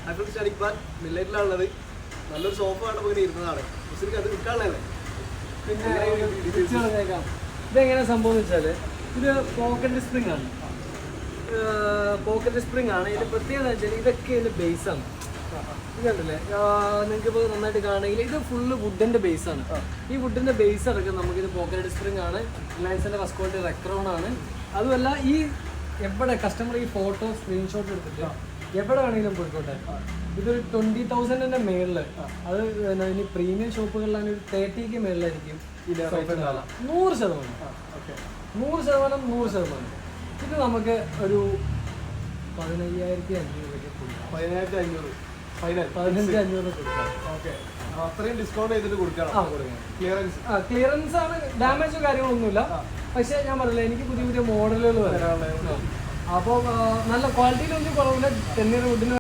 അപ്പോൾ studying ban മില്ലറ്റിലുള്ളത് നല്ലൊരു sofa കണ്ടപ്പോൾ ഇങ്ങനെ ഇരുന്നതാണ്. മുസ്ലിക്ക് അത് വിൽക്കാനുള്ളതല്ലേ? പിന്നെ ഇതെങ്ങനെ സംഭവം എന്ന് വെച്ചാൽ ഇത് പോക്കറ്റ് സ്പ്രിംഗ് ആണ്. പോക്കറ്റ് സ്പ്രിംഗ് ആണ്. ഇതിന്റെ പ്രത്യേകത വെച്ചാൽ ഇതൊക്കെ ഇതിന്റെ ബേസാണ്. ഇതുണ്ടല്ലേ, നിങ്ങൾക്ക് ഇപ്പോൾ നന്നായിട്ട് കാണുമെങ്കിൽ ഇത് ഫുള്ള് വുഡിന്റെ ബേസാണ്. ഈ വുഡിന്റെ ബേസ് അടക്കം നമുക്കിത് പോക്കറ്റ് സ്പ്രിംഗ് ആണ്. റിലയൻസിന്റെ ഫസ്റ്റ് ക്വാളിറ്റി റെക്രോൺ ആണ്. അതുമല്ല ഈ എവിടെ കസ്റ്റമർ ഈ ഫോട്ടോ സ്ക്രീൻഷോട്ട് എടുത്തിട്ട് എവിടെ വേണമെങ്കിലും പോയിക്കോട്ടെ. ഇതൊരു 20,000-ന്റെ മേളില്, അത് ഇനി പ്രീമിയം ഷോപ്പുകളിലാണ് ഒരു 30K മേളിലായിരിക്കും 100%. 100%. ഇത് നമുക്ക് ഒരു 15,500 രൂപയ്ക്ക് കൊടുക്കാം. 15,500 ഫൈനൽ. 15,500 കൊടുക്കാം. ഓക്കെ, അത്രയും ഡിസ്കൗണ്ട് ചെയ്തിട്ട് കൊടുക്കണം. ക്ലിയറൻസ് ആണ്, ഡാമേജോ കാര്യങ്ങളൊന്നുമില്ല. പക്ഷെ ഞാൻ പറഞ്ഞില്ല, എനിക്ക് പുതിയ പുതിയ മോഡലുകൾ വരാം. അപ്പോൾ നല്ല ക്വാളിറ്റിയിലൊന്നും കുറവില്ല. 10 വുഡിന്